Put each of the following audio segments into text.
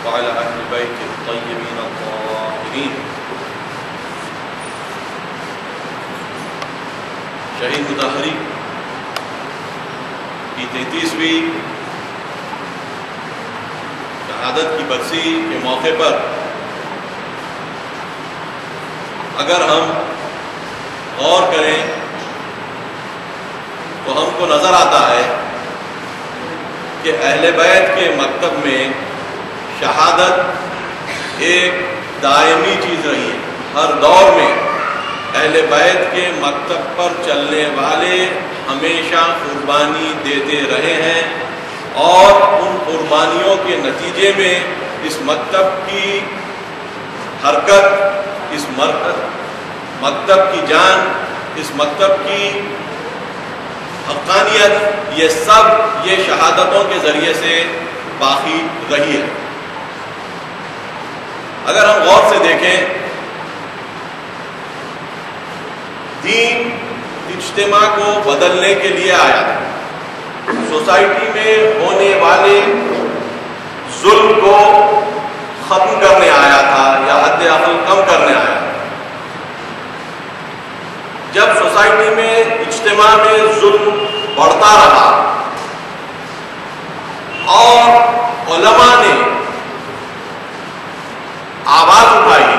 وعلى أهل بيت الطيبين الطاهرين. شہید مطہری کی 33ویں شہادت کی برسی کے موقع پر اگر ہم غور کریں تو ہم کو نظر آتا ہے کہ اہل بیت کے مکتب میں شہادت ایک دائمی چیز رہی ہے. ہر دور میں اہل بیت کے مکتب پر چلنے والے ہمیشہ قربانی دیتے رہے ہیں اور ان قربانیوں کے نتیجے میں اس مکتب کی حرکت، اس مکتب کی جان، اس مکتب کی حقانیت، یہ سب یہ شہادتوں کے ذریعے سے باقی رہی ہے. اگر ہم غور سے دیکھیں، دین اجتماع کو بدلنے کے لیے آیا تھا. سوسائٹی میں ہونے والے ظلم کو ختم کرنے آیا تھا یا حد اقل کم کرنے آیا تھا. جب سوسائٹی میں اجتماع میں ظلم بڑھتا رہا اور علماء نے آواز اٹھائی،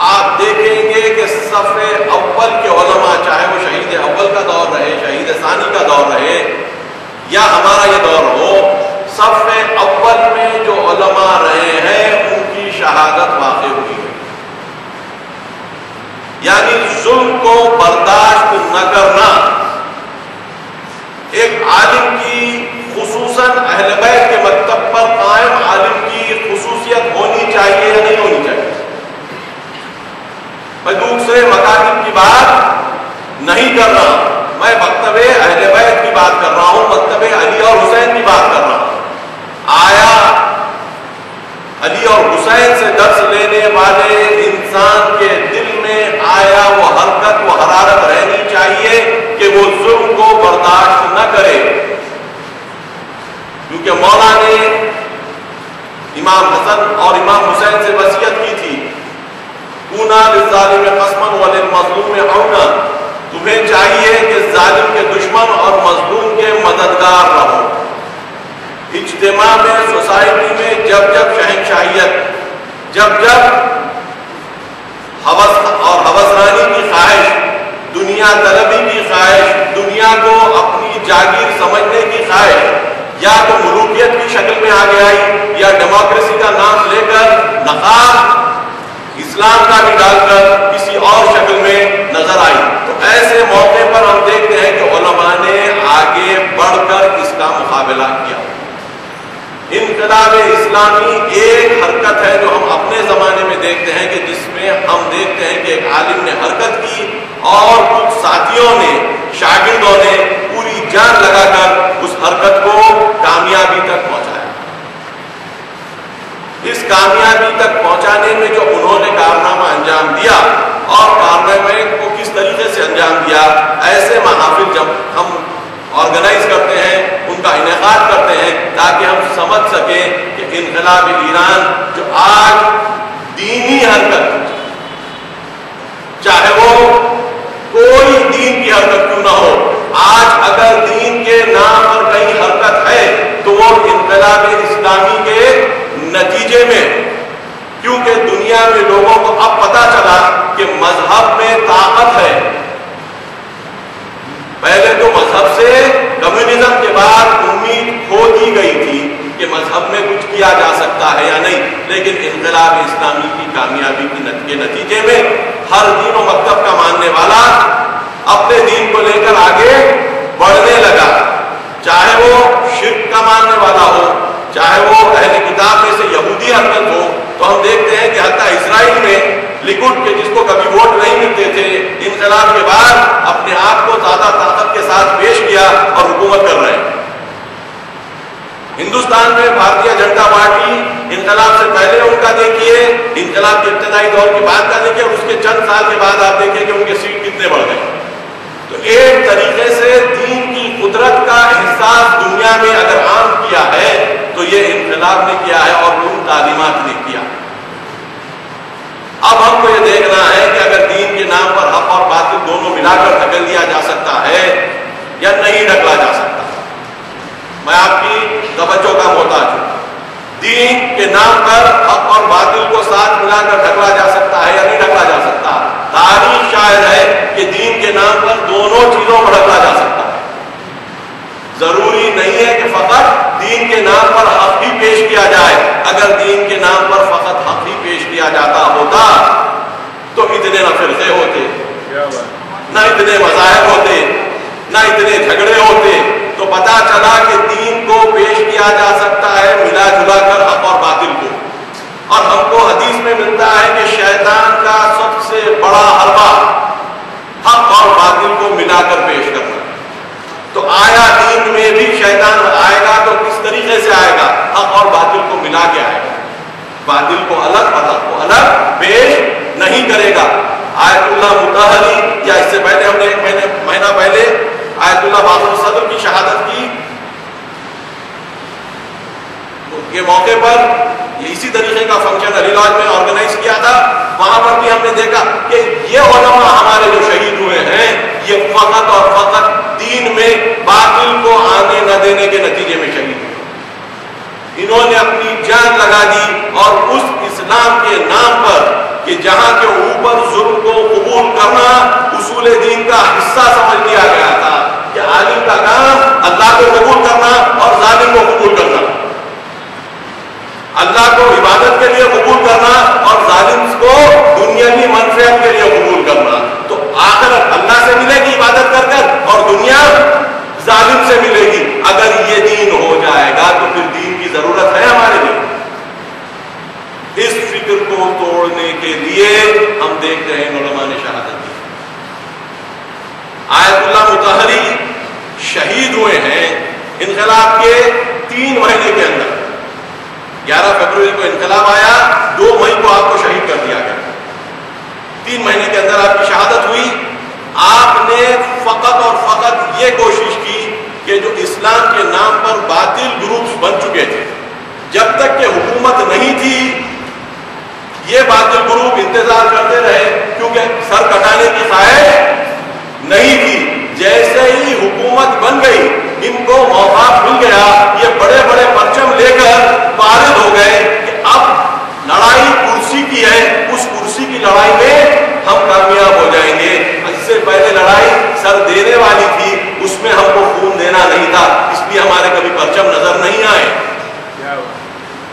آپ دیکھیں گے کہ صف اول کے علماء، چاہے وہ شہید اول کا دور رہے، شہید ثانی کا دور رہے یا ہمارا یہ دور ہو، صف اول میں جو علماء رہے ہیں ان کی شہادت واقع ہوئی ہے. یعنی ظلم کو برداشت نہ کرنا ایک عالم کی، خصوصاً اہل بیت کے مکتب پر قائم عالم کی خصوصیت ہونی چاہیے یا نہیں ہونی چاہیے. میں دوسرے مکاتب کی بات نہیں کر رہا ہوں، میں مکتب اہل بیت کی بات کر رہا ہوں، مکتب علی اور حسین کی بات کر رہا ہوں. آیا علی اور حسین سے درس لینے والے انسان کے دل میں آیا وہ حرکت، وہ حرارت رہنی چاہیے کہ وہ ظلم کو برداشت نہ کرے. کیونکہ مولا نے امام حسن اور امام حسین سے وصیت کی تھی، کونا للظالم قسما وللمظلوم عونا، تمہیں چاہیے کہ ظالم کے دشمن اور مظلوم کے مددگار رہو. اجتماع میں، سوسائٹی میں جب جب شہنشاہیت، جب ہوس اور ہوسرانی کی خواہش، دنیا طلبی کی خواہش، دنیا کو اپنی جاگیر سمجھنے کی خواہش یا تو ملوکیت کی شکل میں آگے آئی یا ڈیموکریسی کا نام لے کر نقاب اسلام کا بھی ڈال کر کسی اور شکل میں نظر آئی، تو ایسے موقع پر ہم دیکھتے ہیں کہ علماء نے آگے بڑھ کر اس کا مقابلہ کیا. انقلاب اسلامی ایک حرکت ہے جو ہم اپنے زمانے میں دیکھتے ہیں کہ جس میں ہم دیکھتے ہیں کہ ایک عالم نے حرکت کی اور کچھ ساتھیوں نے، شاگردوں نے پوری جان لگا کر اس حرکت کو کامیابی تک پہنچایا. اس کامیابی تک پہنچانے میں جو انہوں نے کارنامہ انجام دیا اور کارنامے کو کس طریقے سے انجام دیا، ایسے محافل جب ہم آرگنائز کرتے ہیں، ان کا انعقاد کرتے ہیں تاکہ ہم سمجھ سکیں کہ انقلاب ایران جو آج دینی حرکت، چاہے وہ کوئی دین کی حرکت کیوں نہ ہو، آج اگر دین کے نام پر کئی حرکت ہے تو وہ انقلاب اسلامی کے نتیجے میں، کیونکہ دنیا میں لوگوں کو اب پتہ چلا کہ مذہب میں طاقت ہے. پہلے تو مذہب سے کمیونزم کے بعد امید کھو دی گئی تھی کہ مذہب میں کچھ کیا جا سکتا ہے یا نہیں، لیکن انقلاب اسلامی کی کامیابی کے نتیجے میں ہر دین و مکتب کا ماننے والا اپنے دین کو لے کر آگے بڑھنے لگا، چاہے وہ شرک کا ماننے والا ہو، چاہے وہ اہل کتاب میں سے یہودی حرکت ہو. تو ہم دیکھتے ہیں کہ حتیٰ اسرائیل میں لیکوڈ کے، جس کو کبھی ووٹ نہیں ملتے تھے، انقلاب کے بعد اپنے آپ کو زیادہ طاقت کے ساتھ پیش کیا اور حکومت کر رہے ہیں. ہندوستان میں بھارتیہ جنتا پارٹی انقلاب سے پہلے ان کا دیکھیے، انقلاب کے ابتدائی دور کی بات کا دیکھیے، اور اس کے چند سال کے بعد آپ دیکھیں کہ ان کے سیٹ کتنے بڑھ گئے. تو ایک طریقے سے دین کی قدرت کا احساس دنیا میں اگر عام کیا ہے تو یہ انقلاب نے کیا ہے، اور ان تعلیمات اقدامات نے کیا۔ اب ہم کو یہ دیکھنا ہے کہ اگر دین کے نام پر حق اور باطل دونوں ملا کر ڈھکل دیا جا سکتا ہے یا نہیں ڈھکلا جا سکتا۔ میں آپ کی توجہ کا محتاج ہوں، دین کے نام پر حق اور باطل کو ساتھ ملا کر ڈھکلا جا سکتا ہے یا نہیں ڈھکلا جا سکتا؟ تاریخ شاہد ہے کہ دین کے نام پر دونوں چیزوں کو ڈھکلا جا سکتا ہے۔ ضروری نہیں ہے کہ فقط دین کے نام پر حق ہی پیش کیا جائے۔ اگر دین کے نام پر فقط حق ہی پیش کیا جاتا ہوتا تو اتنے نہ فرقے ہوتے، نہ اتنے مذاہب ہوتے، نہ اتنے جھگڑے ہوتے۔ تو پتا چلا کہ دین کو پیش کیا جا سکتا ہے ملا جلا کر حق اور باطل کو۔ اور ہم کو حدیث میں ملتا ہے کہ شیطان کا سب سے بڑا حربہ حق اور باطل کو ملا کر پیش کرنا۔ تو آیا دین میں بھی شیطان آئے گا تو کس طریقے سے آئے گا؟ حق اور باطل کو ملا کے آئے گا، باطل کو الگ اور حق کو الگ پیش نہیں کرے گا۔ آیت اللہ مطہری، یا اس سے پہلے ہم نے ایک مہینہ پہلے آیت اللہ باقر صدر کی شہادت کی کے موقع پر اسی طریقے کا فنکشن علی لاج میں آرگنائز کیا تھا۔ وہاں پر بھی ہم نے دیکھا کہ یہ علماء ہمارے جو شہید ہوئے ہیں یہ فقط اور فقط دین میں باطل کو آنے نہ دینے کے نتیجے میں شہید ہوئے۔ انہوں نے اپنی جان لگا دی اور اس اسلام کے نام پر کہ جہاں کے اوپر ظلم کو قبول کرنا اصول دین کا حصہ سمجھ لیا گیا تھا کہ عالم کا کام اللہ کو قبول کرنا اور ظالم کو قبول کرنا، اللہ کو عبادت کے لیے قبول کرنا اور ظالم کو دنیاوی منفعت کے لیے قبول کرنا۔ تو آخرت اللہ سے ملے گی عبادت کر کر اور دنیا ظالم سے ملے گی۔ اگر یہ دین ہو جائے گا تو پھر دین کی ضرورت ہے ہمارے لیے؟ اس فکر کو توڑنے کے لیے ہم دیکھ رہے ہیں علماء نے شہادت دی۔ آیت اللہ مطہری شہید ہوئے ہیں انقلاب کے 3 مہینے کے اندر۔ 11 فروری کو انقلاب آیا، 2 مئی کو آپ کو شہید کر دیا گیا۔ 3 مہینے کے اندر آپ کی شہادت ہوئی۔ آپ نے فقط اور فقط یہ کوشش کی کہ جو اسلام کے نام پر باطل گروپس بن چکے تھے، جب تک کہ حکومت نہیں تھی یہ باطل گروپ انتظار کرتے رہے، کیونکہ سر کٹانے کی خواہش نہیں تھی۔ جیسے ہی حکومت بن گئی ان کو موقع مل گیا، یہ بڑے بڑے پرچم لے کر وارد ہو گئے کہ اب لڑائی کرسی کی ہے، اس کرسی کی لڑائی میں ہم کامیاب ہو جائیں گے۔ اس سے پہلے لڑائی سر دینے والی تھی، اس میں ہم کو خون دینا نہیں تھا، اس لیے ہمارے کبھی پرچم نظر نہیں آئے۔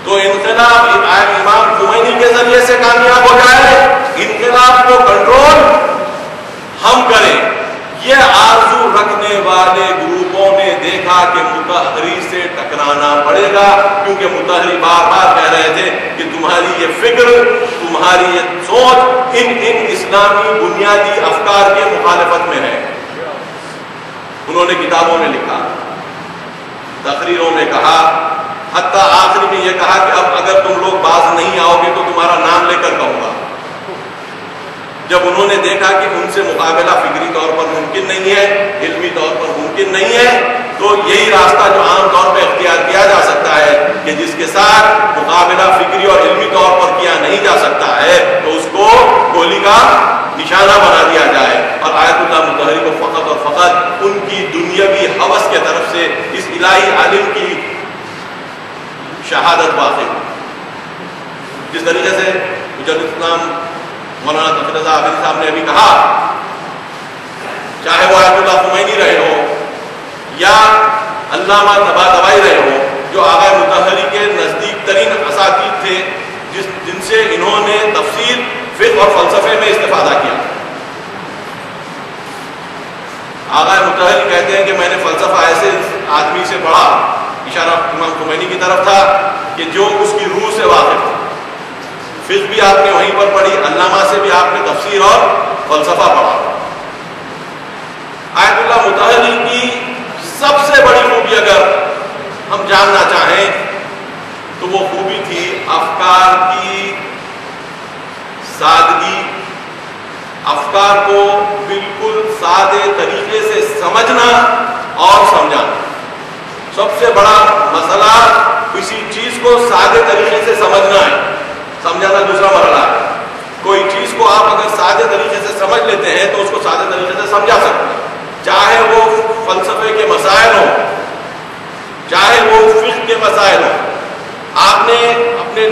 تو انقلاب امام خمینی کے ذریعے سے کامیاب ہو جائے، انقلاب کو کنٹرول ہم کریں۔ یہ آرزو رکھنے والے گروپوں نے دیکھا کہ مطہری سے ٹکرانا پڑے گا، کیونکہ مطہری بار بار کہہ رہے تھے کہ تمہاری یہ فکر، تمہاری یہ سوچ ان اسلامی بنیادی افکار کے مخالفت میں ہے۔ انہوں نے کتابوں میں لکھا، تقریروں میں کہا، حتیٰ آخر میں یہ کہا کہ اب اگر تم لوگ باز نہیں آؤ گے تو تمہارا نام لے کر کہوں گا۔ جب انہوں نے دیکھا کہ ان سے مقابلہ فکری طور پر ممکن نہیں ہے، علمی طور پر ممکن نہیں ہے، تو یہی راستہ جو عام طور پہ اختیار کیا جا سکتا ہے کہ جس کے ساتھ مقابلہ فکری اور علمی طور پر کیا نہیں جا سکتا ہے تو اس کو گولی کا نشانہ بنا دیا جائے۔ اور آیت اللہ مطہری کو فقط اور فقط ان کی دنیاوی ہوس کے طرف سے اس الہی عالم کی شہادت واقع ہوئی۔ جس طریقے سے مجدد اسلام مولانا تقی رضا عابدی صاحب نے ابھی کہا، چاہے وہ آیت اللہ خمینی رہے ہو یا علامہ طباطبائی رہے ہو، جو آقا مطہری کے نزدیک ترین اساتید تھے، جن سے انہوں نے تفسیر، فقہ اور فلسفے میں استفادہ کیا۔ آقا مطہری کہتے ہیں کہ میں نے فلسفہ ایسے آدمی سے پڑھا، اشارہ امام خمینی کی طرف تھا، کہ جو اس کی روح سے واقف تھا۔ فقہ بھی آپ نے وہیں پر پڑھی، علامہ سے بھی آپ نے تفسیر اور فلسفہ پڑھا۔ آیت اللہ مطہری کی سب سے بڑی خوبی اگر ہم جاننا چاہیں تو وہ خوبی تھی افکار کی سادگی، افکار کو بالکل سادے طریقے سے سمجھنا اور سمجھانا۔ سب سے بڑا مسئلہ کسی چیز کو سادے طریقے سے سمجھنا ہے، سمجھانا دوسرا مرحلہ ہے۔ کوئی چیز کو آپ اگر سادے طریقے سے سمجھ لیتے ہیں تو اس کو سادے طریقے سے سمجھا سکتے ہیں، چاہے وہ فلسفے کے مسائل ہوں، چاہے وہ فقہ کے مسائل ہوں۔ آپ نے اپنے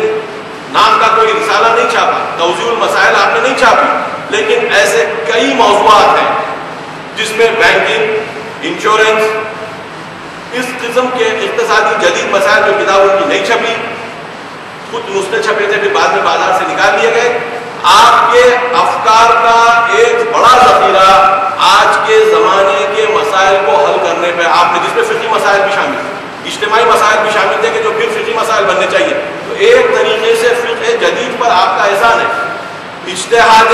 نام کا کوئی رسالہ نہیں چھاپا، توضیح المسائل آپ نے نہیں چھاپی، لیکن ایسے کئی موضوعات ہیں جس میں بینکنگ، انشورنس، اس قسم کے اقتصادی جدید مسائل جو کتاب ان کی نہیں چھپی، خود نسخے چھپے تھے پھر بعد میں بازار سے نکال لیے گئے۔ آپ کے افکار کا ایک بڑا ذخیرہ آج کے زمانے کے مسائل کو حل کرنے پہ آپ نے، جس میں فقہی مسائل بھی شامل تھے، اجتماعی مسائل بھی شامل تھے کہ جو پھر فقہی مسائل بننے چاہیے، تو ایک طریقے سے فقہ جدید پر آپ کا احسان ہے۔ اجتہاد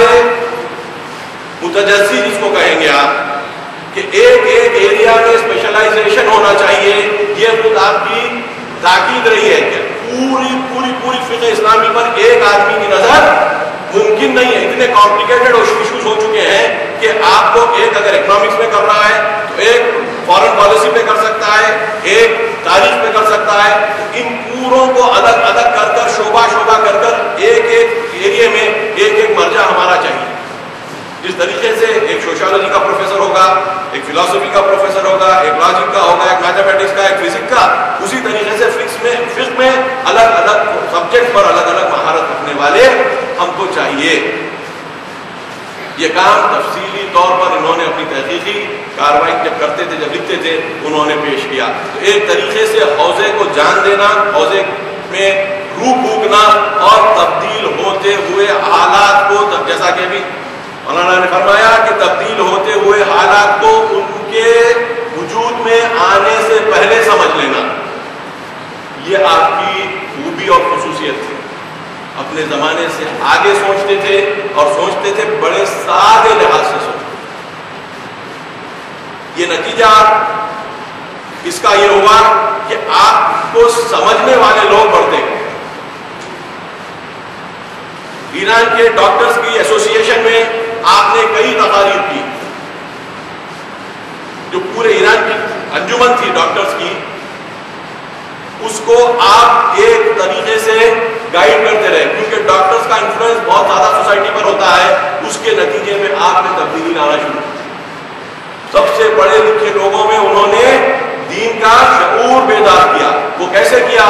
متجزی جس کو کہیں گے آپ، کہ ایک ایک ایریا میں اسپیشلائزیشن ہونا چاہیے، یہ خود آپ کی تاکید رہی ہے کہ پوری فقہ اسلامی پر ایک آدمی کی نظر ممکن نہیں ہے۔ اتنے کمپلیکیٹڈ ایشوز ہو چکے ہیں کہ آپ کو ایک اگر اکنامکس میں کر رہا ہے تو ایک فارن پالیسی پہ کر سکتا ہے، ایک تاریخ پہ کر سکتا ہے، ان پوروں کو الگ الگ کر کر شعبہ کر ایک ایک ایریے میں ایک ایک مرجع ہمارا چاہیے۔ جس طریقے سے ایک سوشیالوجی کا پروفیسر ہوگا، ایک فلاسفی کا پروفیسر ہوگا، ایک لاجک کا ہوگا، ایک میتھمیٹکس کا، ایک فزکس کا، اسی طریقے سے فقہ میں الگ الگ سبجیکٹ پر الگ الگ مہارت رکھنے والے ہم کو چاہیے۔ یہ کام تفصیلی طور پر انہوں نے اپنی تحقیقی کارروائی جب کرتے تھے، جب لکھتے تھے، انہوں نے پیش کیا۔ تو ایک طریقے سے حوزے کو جان دینا، حوزے میں روح پھونکنا اور تبدیل ہوتے ہوئے حالات کو، جیسا کہ ابھی مولانا نے فرمایا کہ تبدیل ہوتے ہوئے حالات کو ان کے وجود میں آنے سے پہلے سمجھ لینا، یہ آپ کی خوبی اور خصوصیت تھی۔ اپنے زمانے سے آگے سوچتے تھے اور سوچتے تھے بڑے سادے لحاظ سے سوچتے تھے۔ یہ نتیجہ اس کا یہ ہوا کہ آپ کو سمجھنے والے لوگ بڑھتے گئے۔ ایران کے ڈاکٹرز کی ایسوسی ایشن میں آپ نے کئی تقاریر کی، جو پورے ایران کی انجمن تھی ڈاکٹرز کی، اس کو آپ ایک طریقے سے گائیڈ کرتے رہے، کیونکہ ڈاکٹرز کا انفلوئنس بہت زیادہ سوسائٹی پر ہوتا ہے۔ اس کے نتیجے میں آپ نے تبدیلی لانا شروع کی۔ سب سے پڑھے لکھے لوگوں میں انہوں نے دین کا شعور بیدار کیا۔ وہ کیسے کیا؟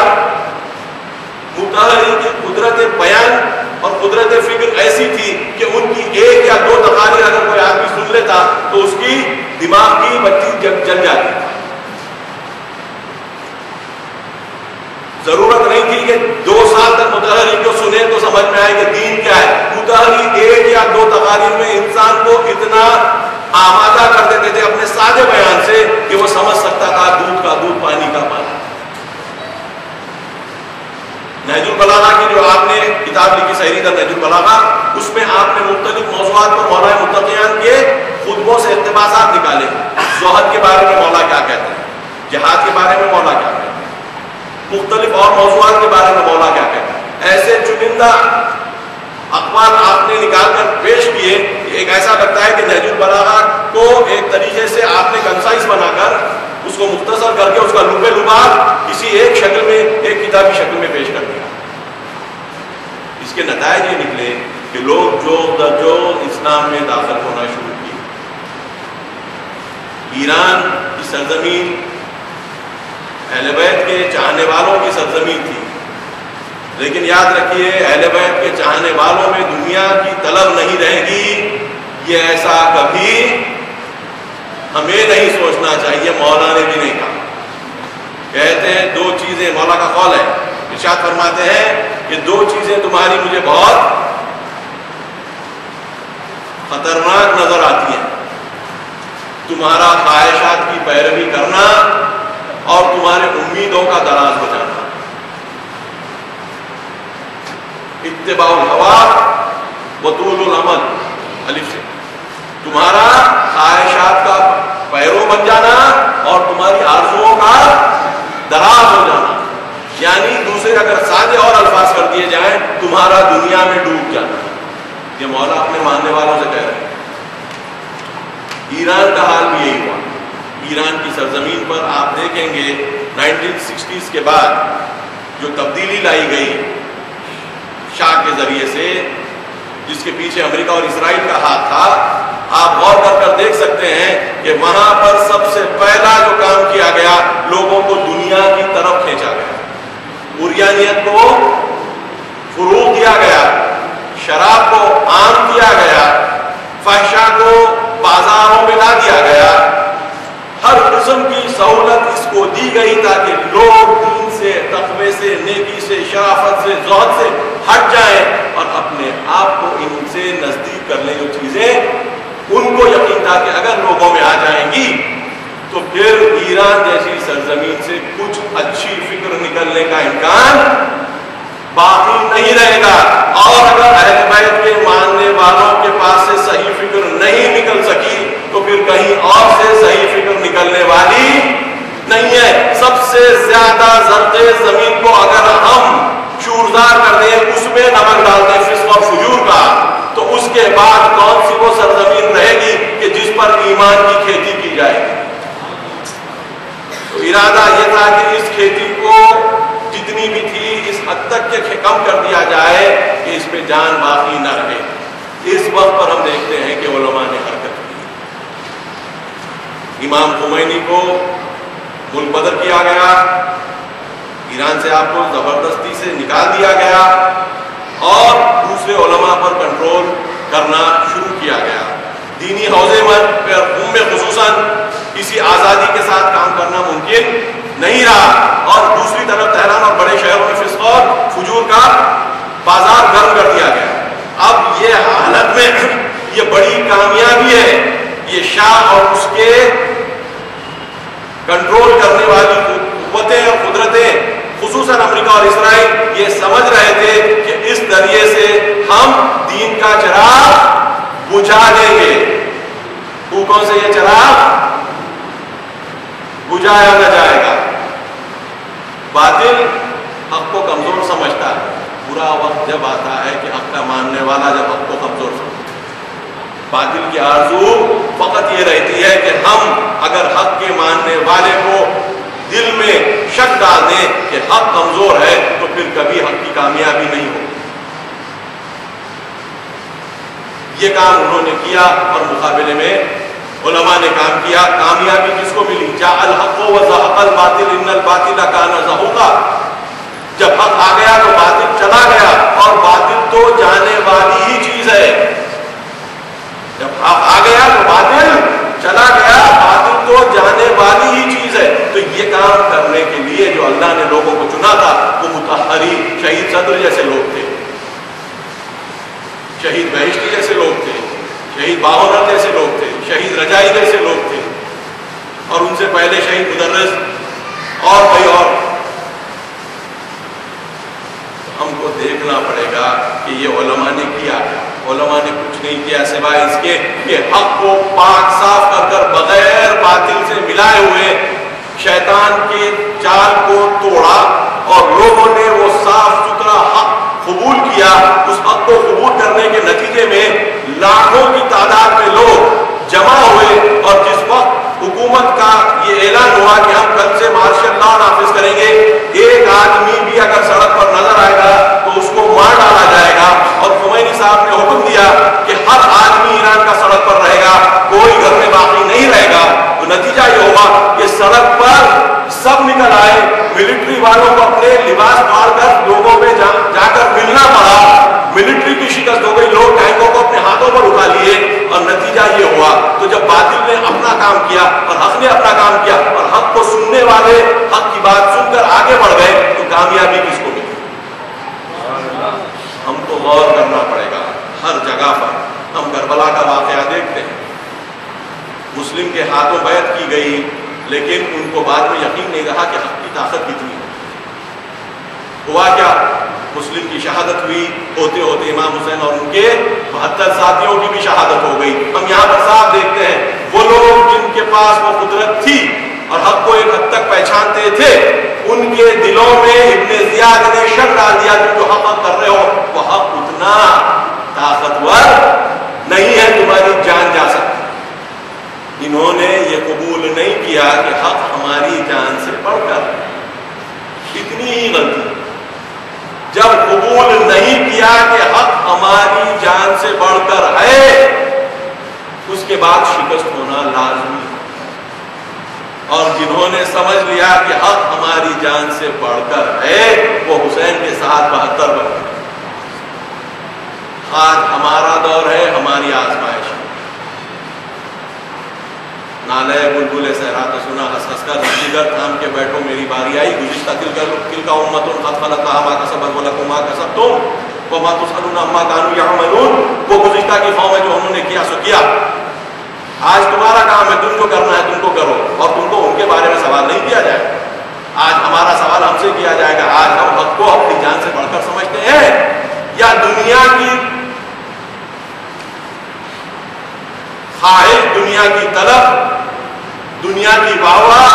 مطہری کی قدرت بیان اور قدرت فکر ایسی تھی کہ ان کی ایک یا دو تقاریر اگر کوئی آدمی سن لیتا تو اس کی دماغ کی بتی جل جاتی تھی۔ ضرورت نہیں تھی کہ 2 سال تک مطہری کو سنے تو سمجھ میں آئے کہ دین کیا ہے۔ مطہری ایک یا دو تقاریر میں انسان کو اتنا آمادہ کر دیتے تھے اپنے سادے بیان سے کہ وہ سمجھ سکتا تھا دودھ کا دودھ، پانی کا پانی۔ نہج البلاغہ کی جو آپ نے کتاب لکھی سحری در نہج البلاغہ، اس میں آپ نے مختلف موضوعات پر مولا متقیان کے خطبوں سے اقتباسات نکالے۔ زہد کے بارے میں مولا کیا کہتے ہیں، جہاد کے بارے میں مولا کیا کہتے ہیں، مختلف اور موضوعات کے بارے میں مولا کیا کہتے ہیں۔ ایسے چنندہ اقوال آپ نے نکال کر پیش کیے کہ ایک ایسا لگتا ہے کہ نہج البلاغہ کو ایک طریقے سے آپ نے کنسائز بنا کر اس کو مختصر کر کے اس کا لبے لباب کسی ایک شکل میں، ایک کتابی شکل میں پیش کر دیا۔ اس کے نتائج یہ نکلے کہ لوگ جو اسلام میں داخل ہونا شروع کیے۔ ایران کی سرزمین اہل بیت کے چاہنے والوں کی سرزمین تھی، لیکن یاد رکھیے اہل بیت کے چاہنے والوں میں دنیا کی طلب نہیں رہے گی، یہ ایسا کبھی ہمیں نہیں سوچنا چاہیے۔ مولا نے بھی نہیں کہا، کہتے ہیں 2 چیزیں، مولا کا قول ہے، ارشاد فرماتے ہیں کہ 2 چیزیں تمہاری مجھے بہت خطرناک نظر آتی ہیں، تمہارا خواہشات کی پیروی کرنا اور تمہارے امیدوں کا دراز ہو جانا۔ اتباع الہوا وطول العمل، الف سے، تمہارا خواہشات کا پیرو بن جانا اور تمہاری آرزوؤں کا دراز ہو جانا، یعنی دوسرے اگر سادے اور الفاظ کر دیے جائیں، تمہارا دنیا میں ڈوب جانا۔ یہ مولا اپنے ماننے والوں سے کہہ رہے ہیں۔ ایران کا حال بھی یہی ہوا۔ ایران کی سرزمین پر آپ دیکھیں گے 1960s کے بعد جو تبدیلی لائی گئی شاہ کے ذریعے سے، جس کے پیچھے امریکہ اور اسرائیل کا ہاتھ تھا، آپ غور کر دیکھ سکتے ہیں کہ وہاں پر سب سے پہلا جو کام کیا گیا، لوگوں کو دنیا کی طرف کھینچا گیا، عریانیت کو فروغ دیا گیا، شراب کو عام کیا گیا، فحشا کو بازاروں میں لا دیا گیا، ہر قسم کی سہولت اس کو دی گئی تاکہ لوگ دین سے، تقوی سے، نیکی سے، شرافت سے، زہد سے ہٹ جائیں اور اپنے آپ کو ان سے نزدیک کر لیں۔ جو چیزیں ان کو یقین تھا کہ اگر لوگوں میں آ جائیں گی تو پھر ایران جیسی سرزمین سے کچھ اچھی فکر نکلنے کا امکان باقی نہیں رہے گا، اور اگر اہل بیت کے ماننے والوں کے پاس سے صحیح فکر نہیں نکل سکی تو پھر کہیں اور سے صحیح فکر نکلنے والی نہیں ہے۔ سب سے زیادہ زرخیز زمین کو اگر ہم شورزار کر دیں، اس میں نمک ڈال دیں فسق اور فجور کا، تو اس کے بعد کون سی وہ سرزمین رہے گی کہ جس پر ایمان کی کھیتی کی جائے گی؟ تو ارادہ یہ تھا کہ اس کھیتی کو جتنی بھی تھی اس حد تک کہ کم کر دیا جائے کہ اس پہ جان باقی نہ رہے۔ اس وقت پر ہم دیکھتے ہیں کہ علماء نے حرکت کی، امام خمینی کو ملک بدر کیا گیا، ایران سے آپ کو زبردستی سے نکال دیا گیا اور دوسرے علماء پر کنٹرول کرنا شروع کیا گیا۔ دینی حوزے میں خصوصاً کسی آزادی کے ساتھ کام کرنا ممکن نہیں رہا، اور دوسری طرف تہران اور بڑے شہروں میں فسق اور فجور کا بازار گرم کر دیا گیا۔ اب یہ حالت میں یہ بڑی کامیابی ہے، یہ شاہ اور اس کے کنٹرول کرنے والی قوتیں اور قدرتیں خصوصاً امریکہ اور اسرائیل یہ سمجھ رہے تھے کہ اس ذریعے سے ہم دین کا چراغ بجھا دیں گے۔ بھوکوں سے یہ چراغ بجھایا نہ جائے گا۔ باطل حق کو کمزور سمجھتا ہے، برا وقت جب آتا ہے کہ حق کا ماننے والا جب حق کو کمزور سمجھتا ہے۔ باطل کی آرزو فقط یہ رہتی ہے کہ ہم اگر حق کے ماننے والے کو دل میں شک ڈال دیں کہ حق کمزور ہے تو پھر کبھی حق کی کامیابی نہیں ہوگی۔ یہ کام انہوں نے کیا اور مقابلے میں علماء نے کام کیا۔ کامیابی کس کو ملی؟ جاء الحق وزهق الباطل ان الباطل كان زهوقا۔ جب حق آ گیا تو باطل چلا گیا، اور باطل تو جانے والی ہی چیز ہے۔ جب حق آ گیا تو باطل چلا گیا، باطل تو جانے والی ہی چیز ہے۔ تو یہ کام کرنے کے لیے جو اللہ نے لوگوں کو چنا تھا وہ مطہری شہید صدر جیسے لوگ تھے، شہید بہشتی جیسے لوگ تھے، شہید باہنر جیسے لوگ تھے، شہید رجائی جیسے لوگ تھے، اور ان سے پہلے شہید مدرس اور کوئی اور۔ ہم کو دیکھنا پڑے گا کہ یہ علماء نے کیا، علماء نے کچھ نہیں کیا سوائے اس کے کہ حق کو پاک صاف کر کر بغیر باطل سے ملائے ہوئے شیطان کے چال کو توڑا، اور لوگوں نے وہ صاف ستھرا حق قبول کیا۔ اس حق کو قبول کرنے کے نتیجے میں لاکھوں کی تعداد میں لوگ جمع ہوئے، اور جس وقت حکومت کا یہ اعلان ہوا کہ ہم کل سے مارشل لا نافذ کریں گے، ایک آدمی بھی اگر سڑک پر نظر آئے گا تو اس کو مار ڈالا جائے گا، اور خمینی صاحب نے حکم دیا کہ ہر آدمی ایران کا سڑک پر رہے گا، کوئی گھر میں باقی نہیں رہے گا۔ تو نتیجہ یہ ہوگا کہ سڑک پر سب نکل آئے، ملٹری والوں کو اپنے لباس پھاڑ کر لوگوں میں جا کر ملنا پڑا، ملٹری کی شکست ہو گئی، لوگ ٹینکوں کو اپنے ہاتھوں پر اٹھا لیے، اور نتیجہ یہ ہوا۔ تو جب باطل نے اپنا کام کیا اور حق نے اپنا کام کیا، اور حق کو سننے والے حق کی بات سن کر آگے بڑھ گئے، تو کامیابی کس کو ملی؟ ہم کو غور کرنا پڑے گا ہر جگہ پر۔ ہم کربلا کا واقعہ دیکھتے ہیں، مسلم کے ہاتھوں بیعت کی گئی، لیکن ان کو بعد میں یقین نہیں رہا کہ حق کی طاقت کتنی ہے۔ ہوا کیا؟ مسلم کی شہادت ہوئی، ہوتے ہوتے امام حسین اور ان کے 72 ساتھیوں کی بھی شہادت ہو گئی۔ ہم یہاں پر صاحب دیکھتے ہیں وہ لوگ جن کے پاس وہ قدرت تھی اور حق کو ایک حد تک پہچانتے تھے، ان کے دلوں میں ابن زیاد نے شک ڈال دیا کہ جو حق کر رہے ہو وہ حق اتنا طاقتور نہیں ہے، تمہاری جان جا سکتی۔ انہوں نے یہ قبول نہیں کیا کہ حق ہماری جان سے بڑھ کر، اتنی ہی غلطی سے بڑھ کر ہے، اس کے بعد شکست ہونا لازمی ہے۔ اور جنہوں نے سمجھ لیا کہ حق ہماری جان سے بڑھ کر ہے، وہ حسین کے ساتھ 72 بن گئے۔ آج ہمارا دور ہے، ہماری آزمائش ہے۔ نالے بلبلے صحرا تو سنا، ہنس ہنس کر جگر تھام کے بیٹھو میری باری آئی، گزشتہ تل کا امت قد خلت لها ما کسبت ولکم ما کسبتم وما تسألون عما كانوا يعملون۔ وہ گزشتہ کی قوم ہے جو انہوں نے کیا سو کیا، آج تمہارا کام ہے، تم جو کرنا ہے تم کو کرو، اور تم کو ان کے بارے میں سوال نہیں کیا جائے گا۔ آج ہمارا سوال ہم سے کیا جائے گا، آج ہم حق کو اپنی جان سے بڑھ کر سمجھتے ہیں یا دنیا کی خواہش، دنیا کی طلب، دنیا کی واہ،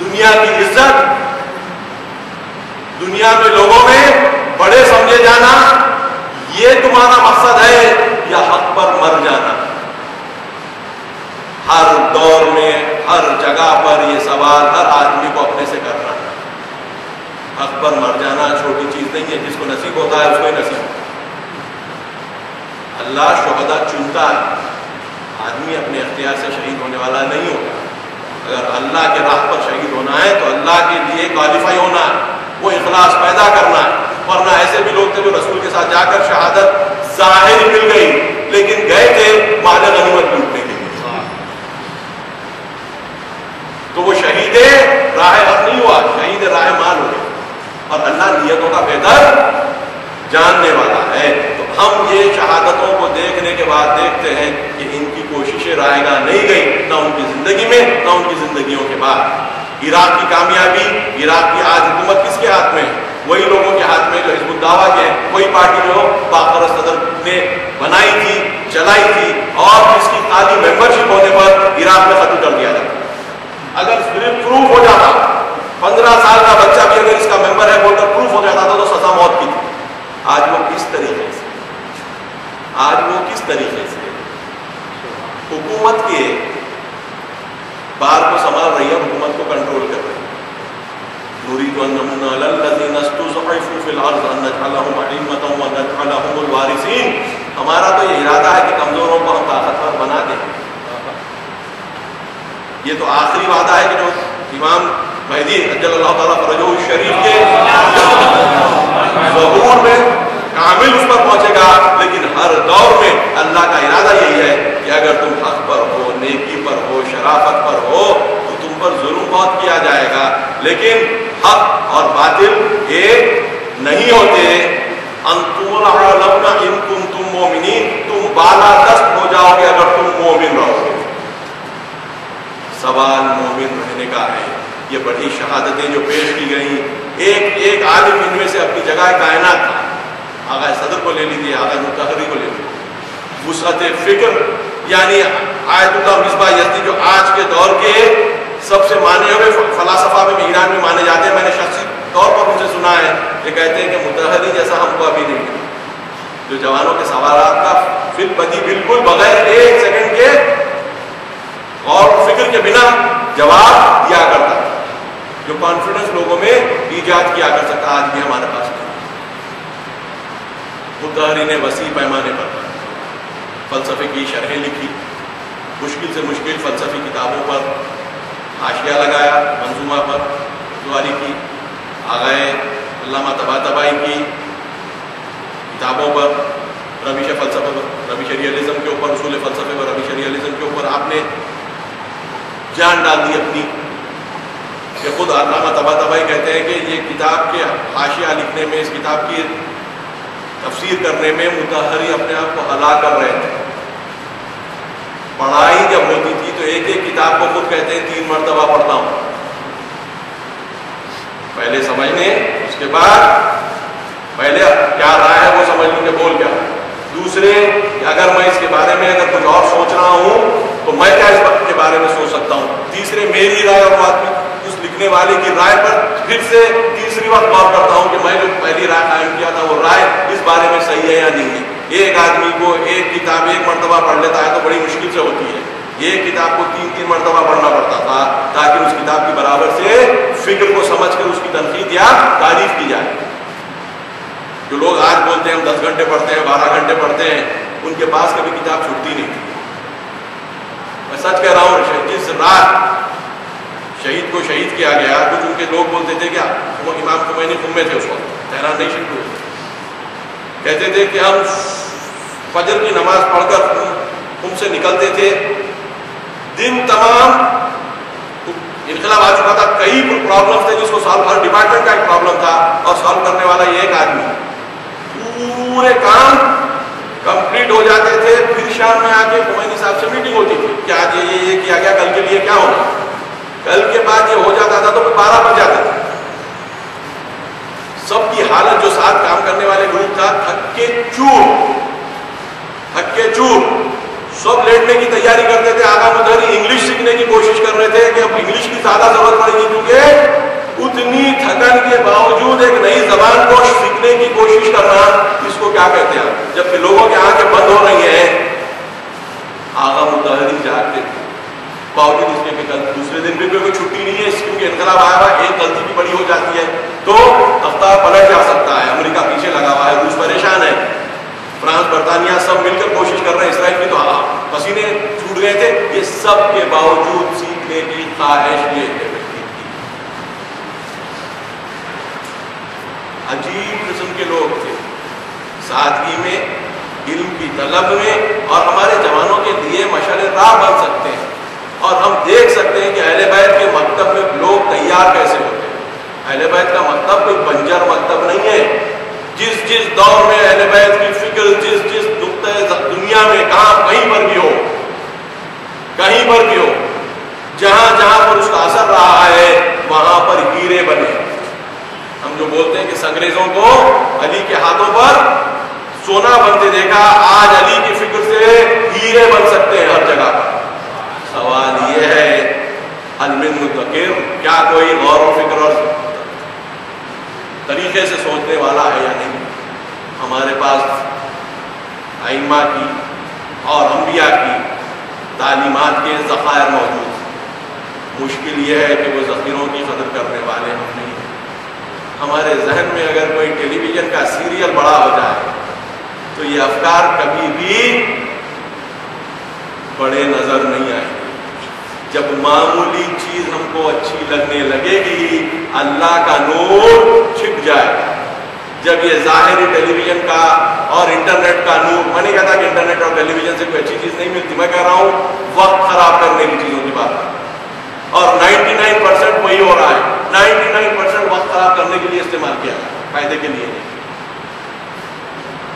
دنیا کی عزت، دنیا میں لوگوں میں بڑے سمجھے جانا، یہ تمہارا مقصد ہے یا حق پر مر جانا؟ ہر دور میں ہر جگہ پر یہ سوال ہر آدمی کو اپنے سے کرنا ہے۔ حق پر مر جانا چھوٹی چیز نہیں ہے، جس کو نصیب ہوتا ہے اس کو ہی نصیب ہوتا ہے۔ اللہ شہداء چنتا ہے، آدمی اپنے اختیار سے شہید ہونے والا نہیں ہوتا۔ اگر اللہ کے راہ پر شہید ہونا ہے تو اللہ کے لیے کوالیفائی ہونا ہے، وہ اخلاص پیدا کرنا ہے۔ ورنہ ایسے بھی لوگ تھے جو رسول کے ساتھ جا کر شہادت ظاہر مل گئی لیکن گئے تھے مال غنیمت لوٹنے کے لیے، تو وہ شہید راہ حق نہیں ہوا، شہید راہ مال ہو گیا۔ اور اللہ نیتوں کا بہتر جاننے والا ہے۔ تو ہم یہ شہادتوں کو دیکھنے کے بعد دیکھتے ہیں کہ ان کی کوششیں رائے گاہ نہیں گئی، نہ ان کی زندگی میں نہ ان کی زندگیوں کے بعد۔ عراق کی کامیابی، عراق کی آج حکومت کس کے ہاتھ میں ہے؟ وہی لوگوں کے ہاتھ میں جو حزب الدعویٰ کے ہیں، وہی پارٹی جو باقر صدر نے بنائی تھی، چلائی تھی، اور جس کی خالی ممبرشپ ہونے پر عراق میں قتل کر دیا جاتا۔ اگر صرف پروف ہو جاتا، 15 سال کا بچہ بھی اگر اس کا ممبر ہے بول کر پروف ہو جاتا تو سزا موت کی تھی۔ آج وہ کس طریقے سے حکومت کے بار کو سنبھال رہی ہے، حکومت کو کنٹرول کر رہی ہے۔ نريد أن نمن على الذين استضعفوا في الأرض أن نجعلهم أئمة ونجعلهم الوارثين۔ ہمارا تو یہ ارادہ ہے کہ کمزوروں کو ہم طاقتور بنا دیں۔ یہ تو آخری وعدہ ہے کہ جو امام مہدی عجل اللہ تعالیٰ فرجہ الشریف کے ظہور میں کامل اس پر پہنچے گا، لیکن ہر دور میں اللہ کا ارادہ یہی ہے کہ اگر تم حق پر ہو، نیکی پر ہو، شرافت پر ہو تو تم پر ظلم بہت کیا جائے گا، لیکن حق اور باطل ایک نہیں ہوتے۔ انتم العالمون ان کنتم مومنین، تم بالادست ہو جاؤ گے اگر تم مومن رہو گے۔ سوال مومن رہنے کا ہے۔ یہ بڑی شہادتیں جو پیش کی گئیں، ایک عالم ان میں سے اپنی جگہ کائنات تھا، آغا صدر کو لے لیجیے، آغا مطہری کو لے لیجیے، وسعت فکر، یعنی آیت اللہ مصباح یزدی جو آج کے دور کے سب سے مانے ہوئے فلاسفہ میں ایران میں مانے جاتے ہیں، میں نے شخصی طور پر ان سے سنا ہے، یہ کہتے ہیں کہ مطہری جیسا ہم کو ابھی نہیں ملا، جو جوانوں کے سوالات کا فی البدی بالکل بغیر ایک سیکنڈ کے اور فکر کے بنا جواب دیا کرتا ہے، جو کانفیڈنس لوگوں میں ایجاد کیا کر سکتا، آج بھی ہمارے پاس نہیں۔ مطہری نے وسیع پیمانے پر فلسفے کی شرحیں لکھی، مشکل سے مشکل فلسفی کتابوں پر حاشیہ لگایا، منظومہ پر جواری کی، آغائے علامہ طباطبائی کی کتابوں پر، روش فلسفے پر، روش ریئلزم کے اوپر، اصول فلسفے پر، روش ریئلزم کے اوپر آپ نے جان ڈال دی اپنی، کہ خود علامہ طباطبائی کہتے ہیں کہ یہ کتاب کے حاشیہ لکھنے میں، اس کتاب کی تفسیر کرنے میں مطہری اپنے آپ کو ہلا کر رہے تھے۔ پڑھائی جب ہوتی تھی تو ایک کتاب کو خود کہتے ہیں 3 مرتبہ پڑھتا ہوں، پہلے سمجھنے، اس کے بعد پہلے کیا رائے ہے وہ سمجھ لوں کہ بول کیا، دوسرے اگر میں اس کے بارے میں اگر کچھ اور سوچ رہا ہوں تو میں کیا اس وقت کے بارے میں سوچ سکتا ہوں، تیسرے میری رائے اور آدمی اس لکھنے والے کی رائے پر پھر سے تیسری وقت غور کرتا ہوں کہ میں جو پہلی رائے قائم کیا تھا وہ رائے اس بارے میں صحیح ہے یا نہیں ہے۔ ایک آدمی کو ایک کتاب ایک مرتبہ پڑھ لیتا ہے تو بڑی مشکل سے ہوتی ہے، ایک کتاب کو 3 مرتبہ پڑھنا پڑتا تھا تاکہ اس کتاب کی برابر سے فکر کو سمجھ کر اس کی تنقید یا تعریف کی جائے۔ جو لوگ آج بولتے میں ہم 10 گھنٹے پڑھتے ہیں، 12 گھنٹے پڑھتے ہیں، ان کے پاس کبھی کتاب چھوٹتی نہیں تھی. میں سچ کہہ رہا ہوں، جس رات شہید کو شہید کیا گیا، کچھ ان کے لوگ بولتے تھے کہ وہ امام خمینی خم میں تھے اس وقت، تہران نہیں شفٹ ہوئے، کہتے تھے کہ ہم فجر کی نماز پڑھ کر خم سے نکلتے تھے، دن تمام انقلاب آ چکا تھا، کئی پرابلم تھے جس کو سالو، ہر ڈپارٹمنٹ کا ایک پرابلم تھا اور سالو کرنے والا یہ ایک آدمی، پورے کام کمپلیٹ ہو جاتے تھے. پھر شام میں آ کے خمینی صاحب سے میٹنگ ہوتی تھی کہ آج یہ کیا گیا، کل کے لیے کیا ہونا، کل کے بعد یہ ہو جاتا تھا تو 12 بج جاتے تھے. سب کی حالت، جو ساتھ کام کرنے والے گروپ تھا، تھکے چور، سب لیٹنے کی تیاری کرتے تھے. آغا مظہری انگلش سیکھنے کی کوشش کر رہے تھے کہ اب انگلش کی زیادہ ضرورت پڑے گی، کیونکہ اتنی تھکن کے باوجود ایک نئی زبان کو سیکھنے کی کوشش کرنا، اس کو کیا کہتے ہیں، جبکہ لوگوں کے آنکھیں بند ہو رہی ہیں. آغا مظہری جاگتے تھے باوجود اس کے کہ کل دوسرے دن بھی کوئی چھٹی نہیں ہے، کیونکہ انقلاب آیا ہوا، ایک غلطی بھی بڑی ہو جاتی ہے تو تختہ پلٹ جا سکتا ہے. امریکہ پیچھے لگا ہوا ہے، روس پریشان ہے، فرانس، برطانیہ سب مل کر کوشش کر رہے ہیں، اسرائیل کی تو پسینے چھوٹ گئے تھے. یہ سب کے باوجود سیکھنے کی خواہش یہ ہے. عجیب قسم کے لوگ تھے، سادگی میں، علم کی طلب میں، اور ہمارے جوانوں کے لیے مشعل راہ بن سکتے ہیں. اور ہم دیکھ سکتے ہیں کہ اہل بیت کے مکتب میں لوگ تیار کیسے ہوتے ہیں. اہل بیت کا مکتب کوئی بنجر مکتب نہیں ہے. جس دور میں اہل بیت کی فکر، جس نقطۂ دنیا میں کہیں پر بھی ہو، جہاں پر اس کا اثر رہا ہے، وہاں پر ہیرے بنے. ہم جو بولتے ہیں کہ انگریزوں کو علی کے ہاتھوں پر سونا بنتے دیکھا، آج علی کی فکر سے ہیرے بن سکتے ہیں ہر جگہ پر. سوال یہ ہے، هل من مدکر، کیا کوئی غور و فکر اور طریقے سے سوچنے والا ہے یا نہیں؟ ہمارے پاس ائمہ کی اور انبیاء کی تعلیمات کے ذخائر موجود ہیں. مشکل یہ ہے کہ وہ ذخیروں کی قدر کرنے والے ہم نہیں ہیں. ہمارے ذہن میں اگر کوئی ٹیلی ویژن کا سیریل بڑا ہو جائے تو یہ افکار کبھی بھی بڑے نظر نہیں آئے. جب معمولی چیز ہم کو اچھی لگنے لگے گی، اللہ کا نور چھپ جائے گا. جب یہ ظاہری ٹیلی ویژن کا اور انٹرنیٹ کا نور، میں نہیں کہتا کہ انٹرنیٹ اور ٹیلی ویژن سے کوئی اچھی چیز نہیں ملتی، میں کہہ رہا ہوں وقت خراب کرنے کی چیزوں کی بات ہے، اور 99% وہی ہو رہا ہے. 99% وقت خراب کرنے کے لیے استعمال کیا ہے، فائدے کے لیے نہیں.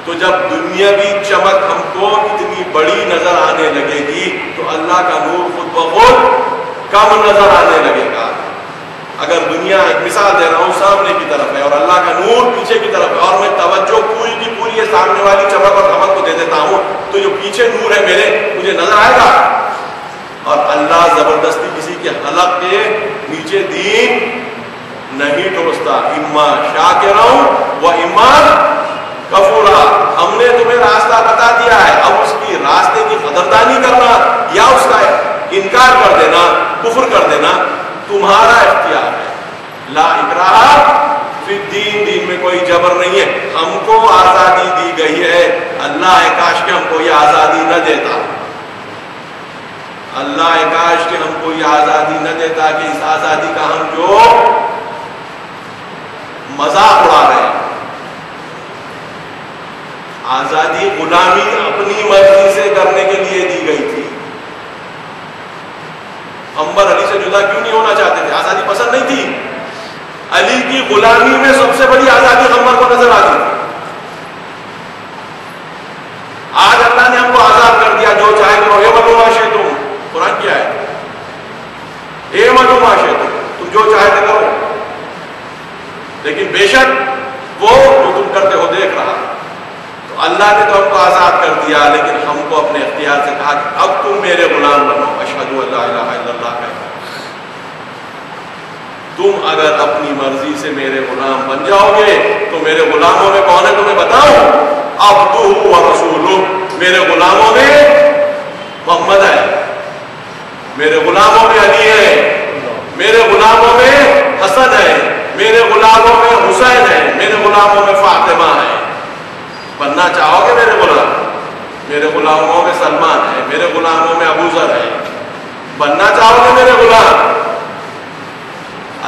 تو جب دنیاوی چمک ہم کو اتنی بڑی نظر آنے لگے گی تو اللہ کا نور خود بخود کم نظر آنے لگے گا. اگر دنیا، ایک مثال دے رہا ہوں، سامنے کی طرف ہے اور اللہ کا نور پیچھے کی طرف ہے، اور میں توجہ پوری کی پوری سامنے والی چمک اور دھمک کو دے دیتا ہوں، تو جو پیچھے نور ہے میرے، مجھے نظر آئے گا. اور اللہ زبردستی کسی کے حلق کے نیچے دین نہیں ٹھوستا. اما شاکرا و اما کفورا. ہم نے تمہیں راستہ بتا دیا ہے، اب اس کی راستے کی قدردانی کرنا یا اس کا انکار کر دینا، کفر کر دینا تمہارا اختیار ہے. لا اکراہ فی الدین، دین میں کوئی جبر نہیں ہے. ہم کو آزادی دی گئی ہے. اللہ کاش کہ ہم کو یہ آزادی نہ دیتا، اللہ کاش کہ ہم کو یہ آزادی نہ دیتا کہ اس آزادی کا ہم جو مذاق اڑا رہے ہیں. آزادی غلامی اپنی مرضی سے کرنے کے لیے دی گئی تھی. عمر علی سے جدا کیوں نہیں ہونا چاہتے تھے؟ آزادی پسند نہیں تھی. علی کی غلامی میں سب سے بڑی آزادی عمر کو نظر آتی تھی. آج اللہ نے ہم کو آزاد کر دیا، جو چاہے کرو. اعملوا ما شئتم، قرآن کیا ہے؟ اعملوا ما شئتم، تم جو چاہے کرو. لیکن بے شک وہ جو تم کرتے ہو دیکھ رہا. تو اللہ نے تو ہم کو آزاد کر دیا، لیکن ہم کو اپنے اختیار سے کہا کہ اب تم میرے غلام بنو. اشہد ان لا الہ الا اللہ کہو. تم اگر اپنی مرضی سے میرے غلام بن جاؤ گے تو میرے غلاموں میں کون ہے تمہیں بتاؤں؟ عبدہ و رسولہ. میرے غلاموں میں محمد ہے، میرے غلاموں میں علی ہے، میرے غلاموں میں حسن ہے، میرے غلاموں میں حسین ہے، میرے غلاموں میں فاطمہ ہے. بننا چاہو گے میرے غلام؟ میرے غلاموں میں سلمان ہے، میرے غلاموں میں ابو ذر ہے، بننا چاہو گے میرے غلام؟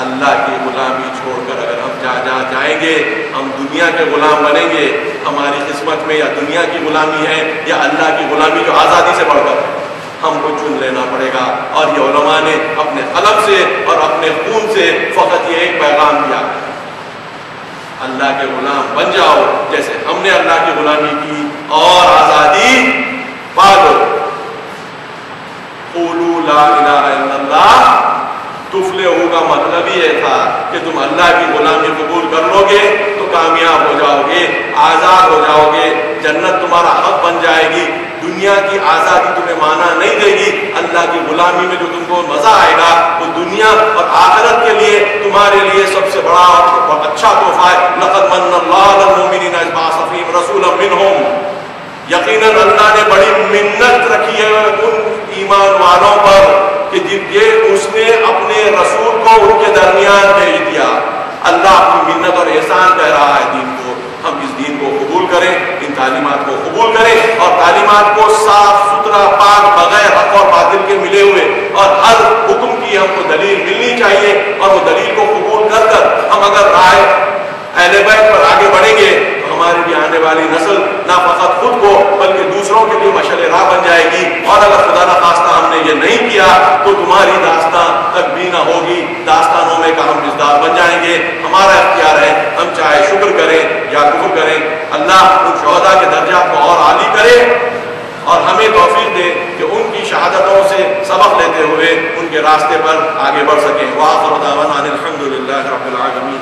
اللہ کی غلامی چھوڑ کر اگر ہم جہاں جائیں گے ہم دنیا کے غلام بنیں گے، ہماری قسمت میں یا دنیا کی غلامی ہے یا اللہ کی غلامی جو آزادی سے بڑھ کر ہے، ہم کو چن لینا پڑے گا۔ اور یہ علماء نے اپنے قلم سے اور اپنے خون سے فقط یہ ایک پیغام دیا، اللہ کے غلام بن جاؤ جیسے ہم نے اللہ کی غلامی کی اور آزادی پا لو۔ قولوا لا الہ الا اللہ تفلحوا کا مطلب ہی یہ تھا کہ تم اللہ کی غلامی قبول کر لو گے تو کامیاب ہو جاؤ گے، آزاد ہو جاؤ گے، جنت تمہارا حق بن جائے گی۔ دنیا کی آزادی تمہیں مانا نہیں دے گی، اللہ کی غلامی میں جو تم کو مزہ آئے گا وہ دنیا اور آخرت کے لیے تمہارے لیے سب سے بڑا اور اچھا تحفہ ہے۔ لقد من اللہ علی المؤمنین اذ بعث فیہم رسولا منہم، یقیناً اللہ نے بڑی منت رکھی ہے ان ایمان والوں پر کہ اس نے اپنے رسول کو ان کے درمیان بھیج دیا۔ اللہ اپنی منت اور احسان کہہ رہا ہے دین کو۔ ہم اس دین کو قبول کریں، ان تعلیمات کو قبول کریں اور تعلیمات کو صاف ستھرا پاک بغیر حق اور باطل کے ملے ہوئے، اور ہر حکم کی ہم کو دلیل ملنی چاہیے، اور وہ دلیل کو قبول کر کر ہم اگر رائے اہل بیت پر آگے بڑھیں گے تو ہماری بھی آنے والی نسل نہ فقط خود کو بلکہ دوسروں کے لیے مشعل راہ بن جائے گی۔ اور اگر خدا نخواستہ ہم نے یہ نہیں کیا تو تمہاری داستان تک بھی نہ ہوگی، داستانوں میں کا ہم مزدار بن جائیں گے۔ ہمارا اختیار ہے، ہم چاہے شکر کریں یا کفر کریں۔ اللہ ان شہداء کے درجات کو اور عالی کرے اور ہمیں توفیق دے کہ ان کی شہادتوں سے سبق لیتے ہوئے ان کے راستے پر آگے بڑھ سکیں۔ وآخر دعوانا ان الحمد للہ رب العالمین۔